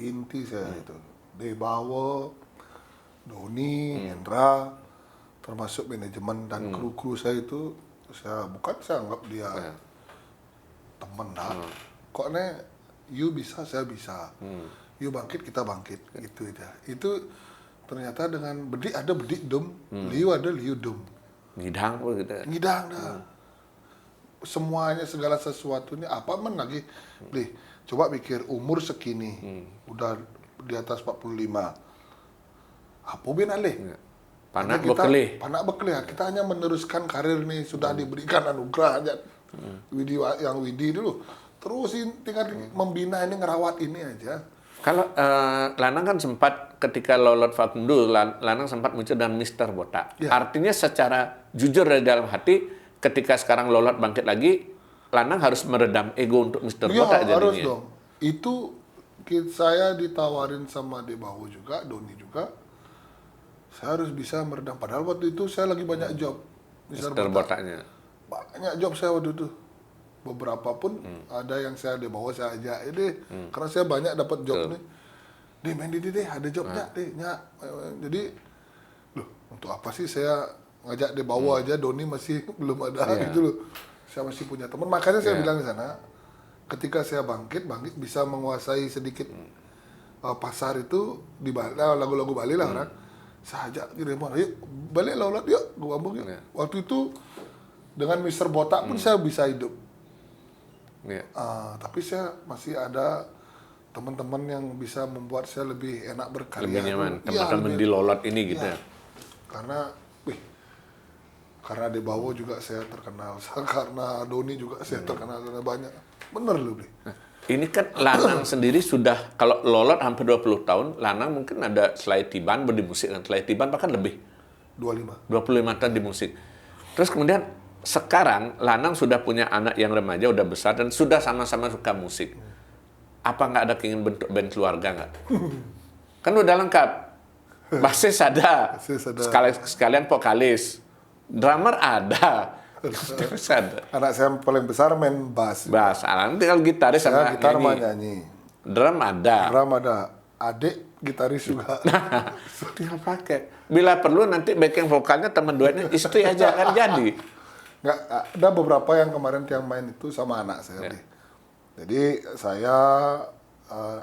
Inti saya itu. Debawo, Doni, Hendra, termasuk manajemen dan kru-kru saya itu, saya anggap dia temen dah. Kok you bisa, saya bisa. You bangkit, kita bangkit. Gitu aja. Itu ternyata dengan ada bedik dum, liu ada liu dum. Ngidang gitu. Ngidang dah. Semuanya, segala sesuatunya, apa men lagi. Lih, coba pikir umur segini, udah di atas 45. Apa bin alih? Panak bekelih. Panak bekelih. Kita hanya meneruskan karir nih, sudah diberikan anugerah aja. Widi dulu. Terusin tinggal membina ini, ngerawat ini aja. Kalau Lanang kan sempat ketika Lolot vakum dulu, Lanang sempat muncul dengan Mister Botak. Ya. Artinya secara jujur dari dalam hati, ketika sekarang Lolot bangkit lagi, Lanang harus meredam ego untuk Mister Botak jadinya. Harus dong. Itu saya ditawarin sama Debawo juga, Doni juga. Saya harus bisa meredam. Padahal waktu itu saya lagi banyak job. Mister Botaknya. Banyak job saya waktu itu. Beberapa pun ada yang saya Debawo saya ajak karena saya banyak dapat job nih. Main di deh, ada jobnya Jadi loh, untuk apa sih saya ngajak Debawo aja, Doni masih belum ada gitu loh. Saya masih punya teman, makanya saya bilang di sana ketika saya bangkit bisa menguasai sedikit pasar itu di Bali, lagu-lagu Bali lah orang. Saya ajak Debawo, yuk balik Lolot yuk, gua ambung yuk. Waktu itu dengan Mister Botak pun saya bisa hidup. Tapi saya masih ada teman-teman yang bisa membuat saya lebih enak berkarya. Lebih nyaman, teman-teman di Lolot ini gitu ya. Karena Debawo juga saya terkenal, karena Doni juga saya terkenal, karena banyak. Bener loh, Ini kan Lanang sendiri sudah, kalau Lolot hampir 20 tahun, Lanang mungkin ada Selaitiban di musik, kan Selaitiban bahkan lebih. 25 tahun di musik. Terus kemudian sekarang Lanang sudah punya anak yang remaja, udah besar dan sudah sama-sama suka musik. Apa nggak ada keinginan bentuk band keluarga nggak? Kan udah lengkap. Basis ada, sekalian vokalis, drummer ada. Anak saya yang paling besar main bass. Nanti kalau gitaris sama gitar nyanyi. Drum ada. Adik gitaris juga. Tinggal pakai. Bila perlu nanti backing vokalnya teman duetnya istri aja kan jadi. Nggak, ada beberapa yang kemarin yang main itu sama anak saya. Jadi saya,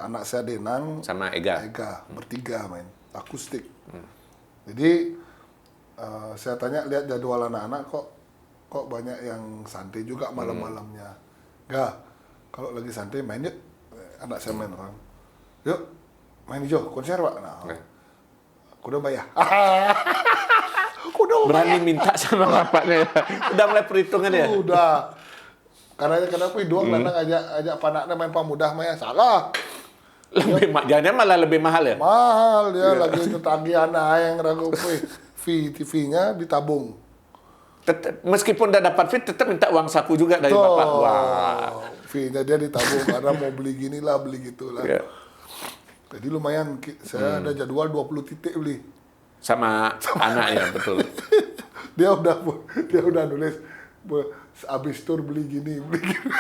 anak saya Denang sama Ega bertiga main akustik. Jadi saya tanya, lihat jadwal anak-anak kok banyak yang santai juga malam-malamnya. Nggak, kalau lagi santai main yuk, anak saya main orang. Yuk main hijau konser pak. Aku udah bayar. Berani minta sama bapaknya. Udah mulai perhitungan ya? Udah. Karena aku doang Lanang ajak panaknya main pamudah mah salah. Jangan malah lebih mahal ya? Mahal dia lagi itu tagihan yang ragu TV-nya ditabung. Meskipun udah dapat fee, tetap minta uang saku juga dari bapak. Wah. Fee-nya dia ditabung karena mau beli gini lah, beli gitulah. Ya. Jadi lumayan, saya ada jadwal 20 titik beli. Sama anaknya, betul. Dia udah nulis, abis tur beli gini, beli gini.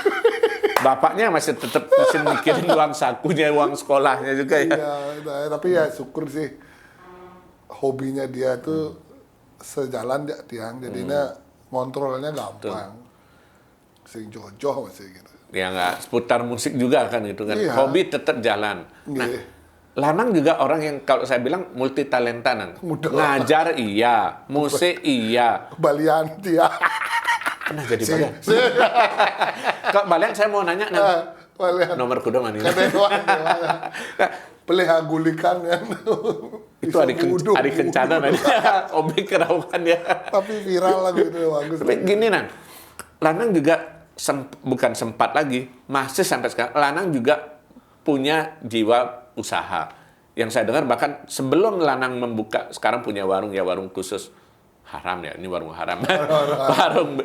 Bapaknya masih mikirin uang sakunya, uang sekolahnya juga ya. Iya, tapi ya syukur sih. Hobinya dia tuh sejalan tiang, jadinya ngontrolnya gampang. Sing jojoh masih gitu. Ya nggak seputar musik juga kan itu kan. Iya. Hobi tetap jalan. Nah, Lanang juga orang yang kalau saya bilang multi talenta nang. Ngajar iya, musik iya. Balian dia. Pernah jadi balian. Kok balian saya mau nanya nang. Balian. Nomor kuda mana? Peleha gulikan kan. Itu hari kencana nanti. Obi keraukan ya. Tapi viral lagu itu bagus. Tapi gini nang. Lanang juga bukan sempat lagi, masih sampai sekarang. Lanang juga punya jiwa usaha. Yang saya dengar bahkan sebelum Lanang membuka, sekarang punya warung ya, warung khusus haram ya, ini warung haram. Warung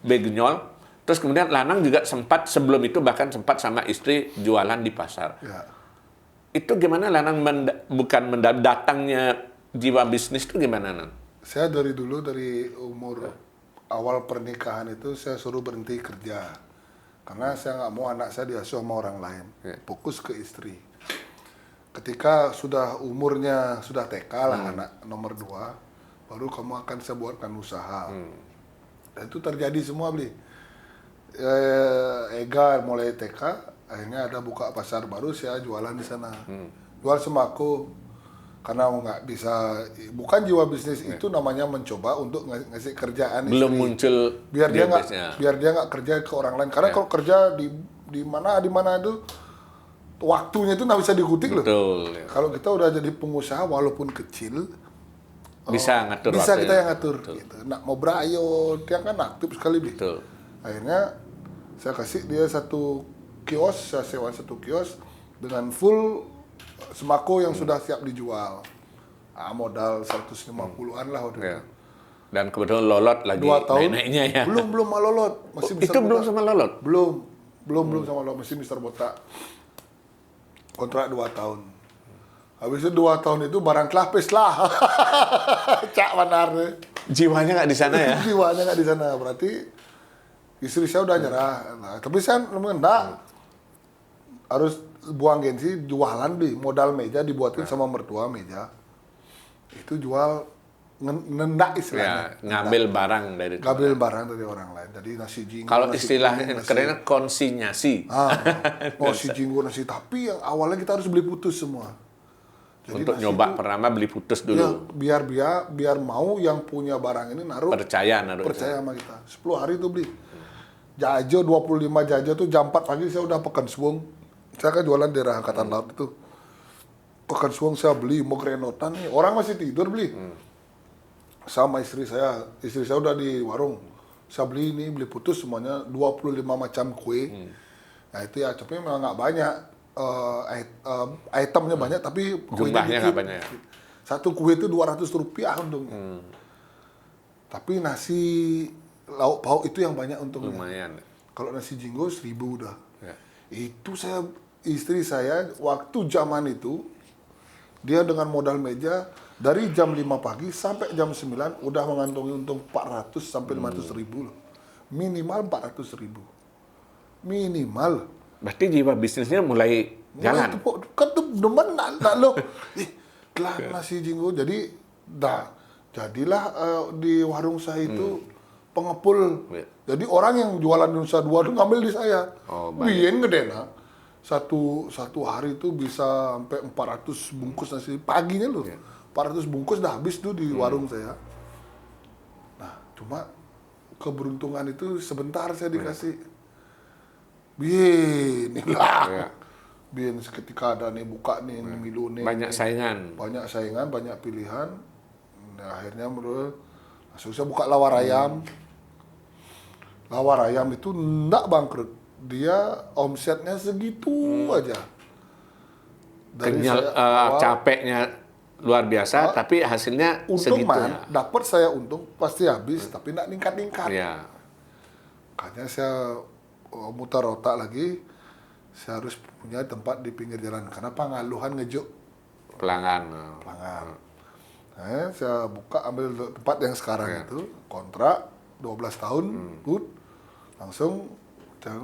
begenyol. Terus kemudian Lanang juga sempat, sebelum itu bahkan sempat sama istri jualan di pasar. Ya. Itu gimana Lanang bukan datangnya jiwa bisnis itu gimana Nang? Saya dari dulu, dari umur awal pernikahan itu saya suruh berhenti kerja. Karena saya nggak mau anak saya diasuh sama orang lain. Fokus ke istri. Ketika sudah umurnya sudah TK lah, anak nomor 2, baru kamu akan saya buatkan usaha. Dan itu terjadi semua beli. Ega mulai TK, akhirnya ada buka pasar baru, saya jualan di sana. Jual sembako. Karena nggak bisa, bukan jiwa bisnis itu namanya mencoba untuk ngasih kerjaan Belum istri. muncul biar dia nggak kerja ke orang lain. Karena kalau kerja di mana itu waktunya itu nggak bisa dikutik loh. Ya. Kalau kita udah jadi pengusaha walaupun kecil, bisa ngatur bisa waktu kita yang ngatur. Gitu. Nak mau berayo, dia kan aktif sekali. Betul. Akhirnya saya kasih dia satu kios, saya sewa satu kios dengan full sembako yang sudah siap dijual. Modal 150-an lah waktu itu. Dan kebetulan lolot lagi 2 tahun. naik-naiknya ya. Belum sama lolot, masih itu belum sama lolot. Belum sama lolot, masih Mister Botak. Kontrak 2 tahun. Habis itu 2 tahun itu barang kelapis lah. Cak benar. Jiwanya nggak di sana ya. Jiwanya nggak di sana, berarti istri saya udah nyerah. Nah, tapi saya enggak. Harus buang gengsi, jualan di modal meja dibuatin sama mertua meja. Itu jual nendak istilahnya. Ngambil barang dari orang lain. Jadi nasi jinggo. Kalau istilahnya kerennya konsinyasi. Nasi jinggo, nasi, tapi yang awalnya kita harus beli putus semua. Jadi untuk nyoba pertama beli putus dulu. Ya, biar mau yang punya barang ini naruh percaya sama kita. 10 hari itu beli. Jajo 25 jajo tuh jam 4 pagi saya udah Pekan Suwung. Saya kan jualan daerah Angkatan Laut itu. Pekan Suwung saya beli, mau kerenotan nih. Orang masih tidur beli. Sama istri saya udah di warung. Saya beli putus semuanya 25 macam kue. Nah itu ya, tapi memang nggak banyak. Itemnya banyak, tapi jumlahnya nggak banyak. Satu kue itu 200 rupiah untungnya. Tapi nasi lauk pauk itu yang banyak untungnya. Lumayan. Kalau nasi jinggo 1.000 udah. Ya. Itu istri saya waktu zaman itu, dia dengan modal meja dari jam 5 pagi sampai jam 9 udah mengantongi untung 400 sampai 500 ribu loh. Minimal 400 ribu. Minimal. Berarti jiwa bisnisnya mulai jalan. Kan tuh demen loh. Nasi jinggo jadilah di warung saya itu pengepul. Jadi orang yang jualan di Nusa Dua tuh ngambil di saya. Bien gede nah. Satu hari itu bisa sampai 400 bungkus nasi paginya loh. 400 bungkus dah habis tuh di warung saya. Nah, cuma keberuntungan itu sebentar saya dikasih. Bien, inilah. Bien seketika ada nih buka nih milu nih. Banyak saingan, banyak pilihan. Nah, akhirnya langsung saya buka lawar ayam. Lawar ayam itu enggak bangkrut. Dia omsetnya segitu aja. capeknya luar biasa, tapi hasilnya Untung segitu man, ya. dapat saya untung pasti habis, tapi nggak ningkat-ningkat. Ya, Makanya saya mutar otak lagi, saya harus punya tempat di pinggir jalan. Karena pengaluhan ngejuk pelanggan. pelanggan. Nah, saya buka ambil tempat yang sekarang Ya. itu, kontrak 12 tahun, put, langsung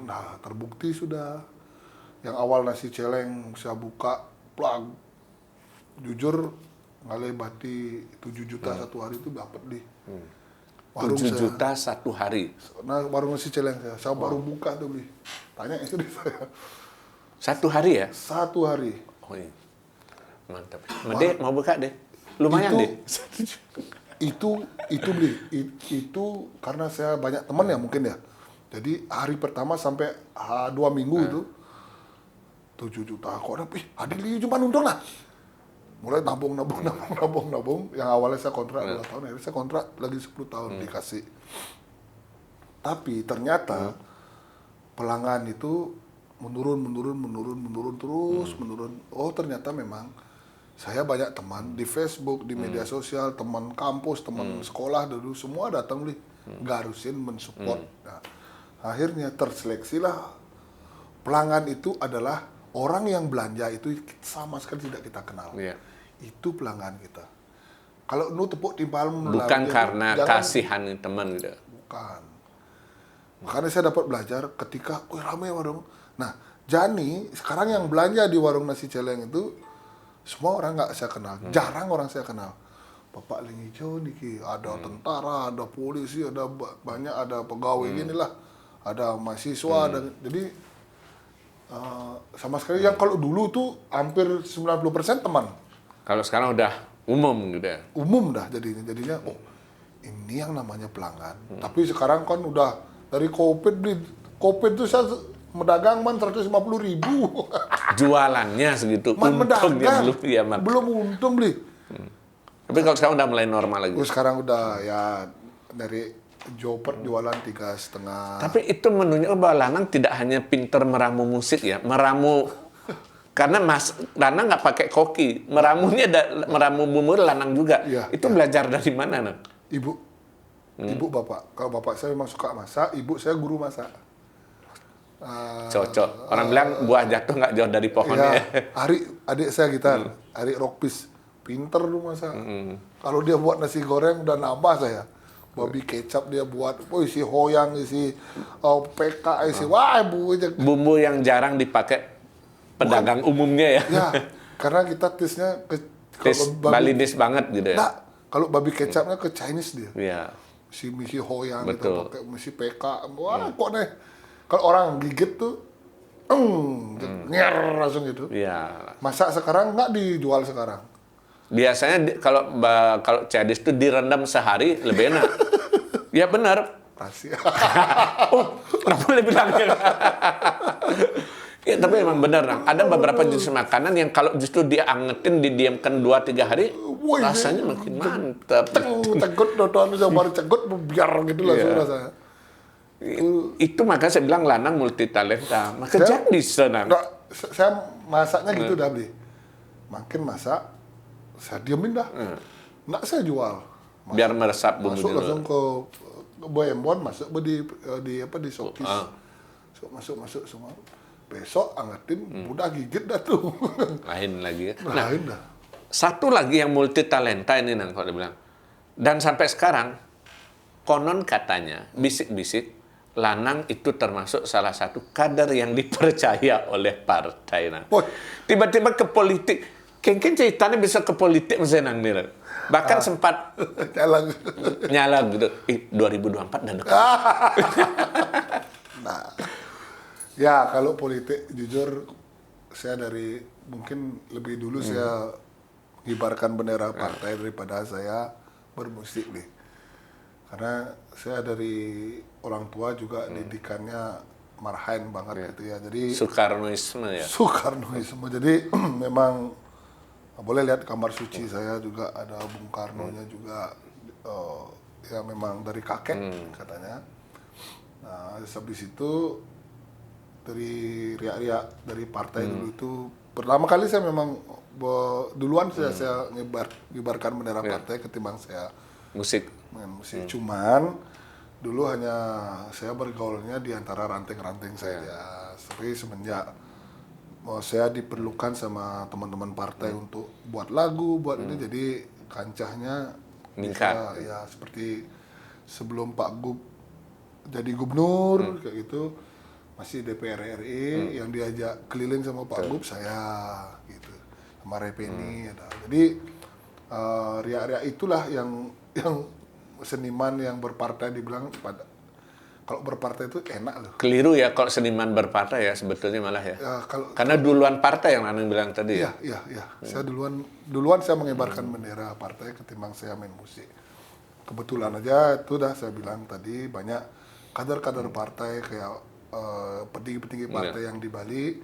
nah, terbukti sudah. Yang awal nasi celeng saya buka, plag, jujur ngalih bati 7 juta satu hari itu dapat di 7 juta satu hari. Nah, warung nasi celeng saya baru buka tuh beli. Tanya istri saya. Satu hari ya? Satu hari. Oh iya. Mantap. Dek, mau buka deh. Lumayan Itu- deh. Itu beli. Itu karena saya banyak teman ya mungkin ya. Jadi hari pertama sampai 2 minggu itu 7 juta. Kok ada? Adil ini cuma untung lah. Mulai nabung. Yang awalnya saya kontrak 2 tahun, akhirnya saya kontrak lagi 10 tahun dikasih. Tapi ternyata pelanggan itu menurun terus menurun. Oh, ternyata memang saya banyak teman di Facebook, di media sosial, teman kampus, teman sekolah dulu semua datang beli, garusin mensupport. Nah, akhirnya terseleksilah pelanggan itu adalah orang yang belanja itu sama sekali tidak kita kenal. Iya. Itu pelanggan kita. Kalau nu tepuk timpal Bukan karena kasihan teman gitu. bukan. Makanya saya dapat belajar ketika ramai warung. Nah, Jani sekarang yang belanja di warung nasi celeng itu semua orang nggak saya kenal, jarang orang saya kenal. Bapak Ling Hijau niki ada tentara, ada polisi, ada banyak, ada pegawai gini lah, ada mahasiswa, ada jadi sama sekali yang kalau dulu tuh hampir 90% teman Kalau sekarang udah umum gitu ya. umum dah jadinya oh ini yang namanya pelanggan. Tapi sekarang kan udah dari COVID tuh saya medagang man 150.000. Jualannya segitu. Man Untung dia medagang, belum ya, Man. belum untung beli. Tapi kalau sekarang udah mulai normal lagi. Terus sekarang udah ya dari Joper jualan 3,5. Tapi itu menunjukkan bahwa Lanang tidak hanya pinter meramu musik ya, meramu karena Mas Lanang nggak pakai koki, meramu bumbu Lanang juga. Iya, Itu belajar dari mana, Nang? Ibu bapak. Kalau bapak saya memang suka masak, ibu saya guru masak. Cocok. Orang bilang buah jatuh nggak jauh dari pohonnya. Ya, Ari adik saya gitar, Ari rockpiece, pinter lu masak. Kalau dia buat nasi goreng udah nambah saya. Babi kecap dia buat, isi hoyang, isi PK, isi wah bu aja. Bumbu yang jarang dipakai pedagang umumnya ya. Ya, karena kita taste-nya Tes Balinese banget gitu ya. Nah, kalau babi kecapnya ke Chinese dia. Iya. Misi hoyang Betul. gitu, pakai misi PK. Wah, kok nih. Kalau orang gigit tuh, nyer langsung gitu. Iya. Masak sekarang nggak dijual sekarang. Biasanya kalau Chinese itu direndam sehari lebih enak. Ya benar. Rahasia. Oh, kenapa boleh bilang ya? Ya, tapi emang benar, Nang. Ada beberapa jenis makanan yang kalau justru diangetin, didiamkan 2-3 hari, Wih, rasanya makin mantap. Cegut, nonton yang baru cegut, biar gitu langsung Iya. rasanya. Itu makanya saya bilang Lanang multi talenta. Maka Saya- jadi senang. Nggak, saya masaknya gitu dah beli. Makin masak, saya diemin dah. Nggak saya jual. Biar meresap Masuk bumbunya langsung dulu. ke Boyembon, masuk di Sokis. Masuk semua. Besok angetin, udah gigit dah tuh. Lain lagi ya. Nah, Lain dah. satu lagi yang multi talenta ini, Nang, kalau dibilang. Dan sampai sekarang, konon katanya, bisik-bisik, Lanang itu termasuk salah satu kader yang dipercaya oleh partai. Nang. Woi. Tiba-tiba ke politik. Kengken ceritanya bisa ke politik misalnya, Nang, nih, Nang. Bahkan sempat Jalan. nyala gitu. 2024 dan dekat. Ya, kalau politik, jujur, saya dari mungkin lebih dulu saya mengibarkan bendera partai daripada saya bermusik nih. Karena saya dari orang tua juga didikannya marhain banget gitu ya. Jadi Soekarnoisme ya. Soekarnoisme. Jadi memang boleh lihat kamar suci saya juga ada Bung Karno-nya juga. Ya memang dari kakek katanya. Nah, habis itu dari riak-riak dari partai dulu itu pertama kali saya memang duluan saya ngibarkan bendera partai ketimbang saya Musik. main musik. Cuman dulu hanya saya bergaulnya di antara ranting-ranting saja. Tapi semenjak saya diperlukan sama teman-teman partai untuk buat lagu, buat ini, jadi kancahnya Meningkat. ya seperti sebelum Pak Gub jadi gubernur kayak gitu, masih DPR RI yang diajak keliling sama Pak Gub saya gitu, sama Repeni ada. Jadi riak-riak itulah yang seniman yang berpartai dibilang kalau berpartai itu enak loh. Keliru ya kalau seniman berpartai ya sebetulnya malah ya. Karena Kalau duluan partai yang Anang bilang tadi ya. Iya. Saya duluan saya mengibarkan bendera partai ketimbang saya main musik. Kebetulan aja itu dah saya bilang tadi banyak kader-kader partai kayak petinggi-petinggi partai yang di Bali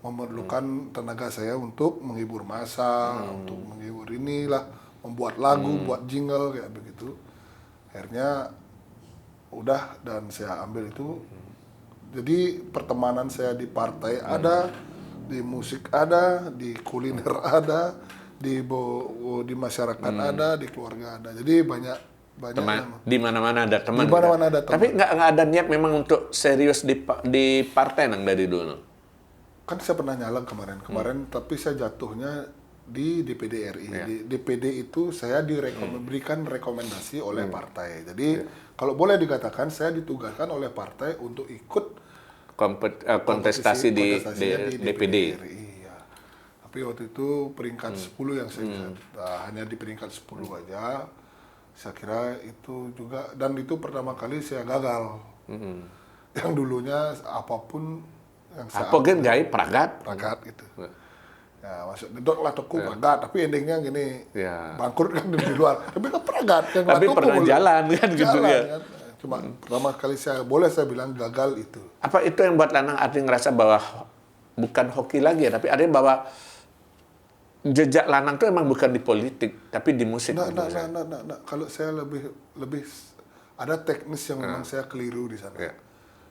memerlukan tenaga saya untuk menghibur massa, untuk menghibur inilah, membuat lagu, buat jingle kayak begitu. Akhirnya udah dan saya ambil itu. Jadi pertemanan saya di partai ada, di musik ada, di kuliner ada, di masyarakat ada, di keluarga ada. Jadi banyak Di mana-mana ada teman. Di mana-mana ada teman. Tapi nggak ada niat memang untuk serius di partai Nang dari dulu. Kan saya pernah nyalek kemarin, tapi saya jatuhnya di DPD RI. Di DPD itu saya diberikan rekomendasi oleh partai. Jadi kalau boleh dikatakan saya ditugaskan oleh partai untuk ikut kontestasi di DPD. RI. Ya. Tapi waktu itu peringkat 10 yang saya bisa, hanya di peringkat 10 aja. Saya kira itu juga, dan itu pertama kali saya gagal. Yang dulunya apapun yang saya Apa gen jahit pragat? Pragat gitu. Ya, masuk dedok lah toko pragat, tapi endingnya gini, bangkrut kan di luar. Tapi kan pragat, yang tapi pernah jalan kan gitu ya. Kan. Cuma pertama kali saya bilang gagal itu. Apa itu yang buat Lanang arti ngerasa bahwa bukan hoki lagi ya, tapi ada bahwa jejak Lanang itu emang bukan di politik, tapi di musik. Nah. Kalau saya lebih ada teknis yang memang saya keliru di sana.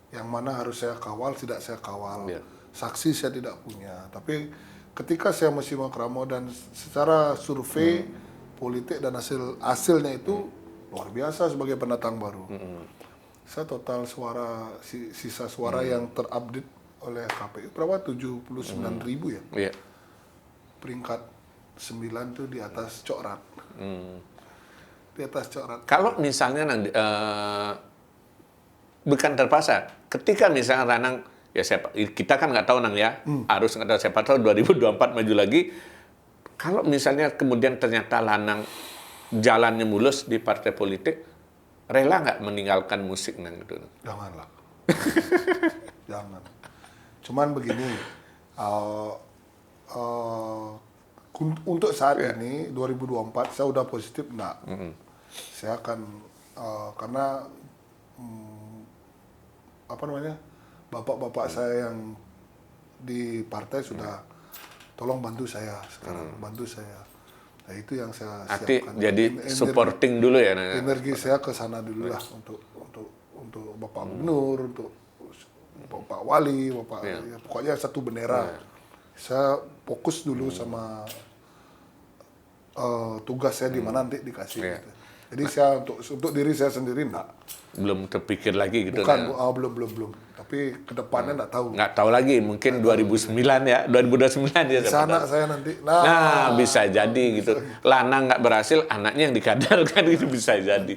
Yang mana harus saya kawal, tidak saya kawal. Saksi saya tidak punya. Tapi ketika saya masih Makramo dan secara survei politik dan hasilnya itu luar biasa sebagai pendatang baru. Saya total suara, sisa suara yang terupdate oleh KPU berapa? 79.000 ya? Iya. Peringkat 9 tuh di atas Cok Rat. Di atas Cok Rat. Kalau misalnya bukan terpaksa, ketika misalnya Lanang ya kita kan nggak tahu Nang ya, harus nggak tahu, siapa tahu 2024 maju lagi. Kalau misalnya kemudian ternyata Lanang jalannya mulus di partai politik, rela nggak meninggalkan musik Nang itu? Janganlah. Jangan. Cuman begini, untuk saat ini 2024 saya udah positif enggak. Saya akan karena bapak-bapak saya yang di partai sudah tolong bantu saya sekarang, bantu saya. Nah, itu yang saya siapkan. Jadi supporting dulu ya. Energi saya ke sana dulu lah untuk Bapak Gubernur, untuk Bapak Wali, pokoknya satu bendera. Saya fokus dulu sama tugas saya di mana nanti dikasih. Gitu. Jadi saya untuk diri saya sendiri enggak. Belum terpikir lagi gitu. Bukan, belum. Tapi kedepannya enggak tahu. Nggak tahu lagi, mungkin 2009 ya, 2029 ya. Di sana saya nanti. Nah, bisa jadi gitu. Lanang nggak berhasil, anaknya yang dikadal kan gitu bisa jadi.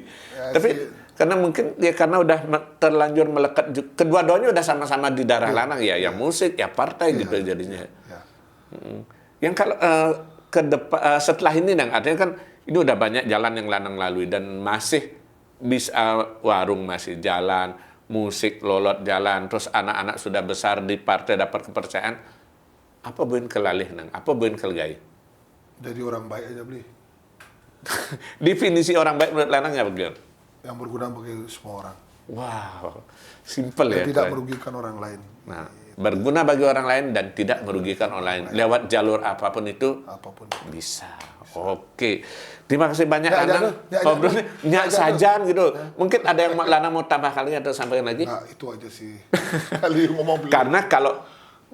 Tapi karena mungkin ya karena udah terlanjur melekat, kedua-duanya udah sama-sama di darah Lanang ya, musik, ya partai gitu jadinya. Yang kalau ke depan setelah ini Nang, artinya kan ini udah banyak jalan yang Lanang lalui dan masih bisa warung masih jalan, musik lolot jalan, terus anak-anak sudah besar di partai dapat kepercayaan. Apa buin kelalih Nang? Apa buin kelgai? Jadi orang baik aja beli. Definisi orang baik menurut Lanang ya begitu? Yang berguna bagi semua orang. Wow, simple ya. Tidak merugikan orang lain. Nah, berguna bagi orang lain dan tidak merugikan orang lain. Lewat jalur apapun itu bisa. Oke. Terima kasih banyak Lanang. Ngobrolnya saja gitu. Mungkin ada yang Lanang mau tambah kali atau sampaikan lagi? Nah, itu aja sih. Kali ngomong belum. Karena kalau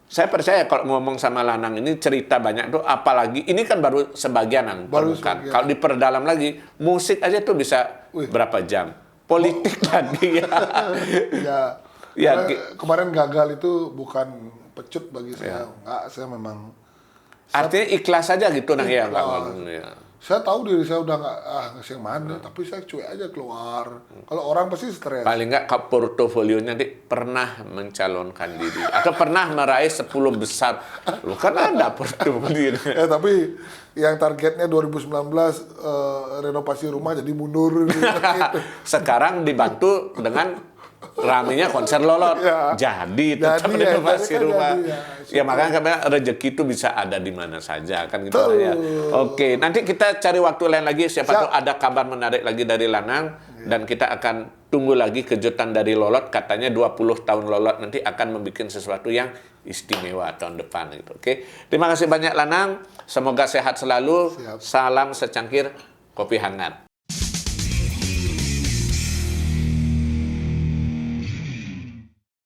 Saya percaya kalau ngomong sama Lanang ini cerita banyak tuh, apalagi ini kan baru sebagian yang Baru permukaan. sebagian. Kalau diperdalam lagi, musik aja tuh bisa berapa jam. Politik tadi ya. Ya, Ya, kemarin gagal itu bukan pecut bagi saya. Enggak, saya memang artinya ikhlas aja gitu nah ya, Pak. ikhlas. Ya. Saya tahu diri saya udah nggak ngasih yang mana, tapi saya cuek aja keluar. Kalau orang pasti stres. Paling nggak portofolionya pernah mencalonkan diri atau pernah meraih 10 besar. Lu kan ada portofolio. Tapi yang targetnya 2019 renovasi rumah jadi mundur gitu. Sekarang dibantu dengan ramenya konser Lolot. Ya. Jadi tetap Jadi, renovasi kan rumah. jadi, Ya makanya katanya rezeki itu bisa ada di mana saja kan gitu Betul. ya. Oke, nanti kita cari waktu lain lagi, siapa tahu ada kabar menarik lagi dari Lanang dan kita akan tunggu lagi kejutan dari Lolot. Katanya 20 tahun Lolot nanti akan membuat sesuatu yang istimewa tahun depan gitu. Oke. Terima kasih banyak Lanang. Semoga sehat selalu. Siap. Salam secangkir kopi hangat.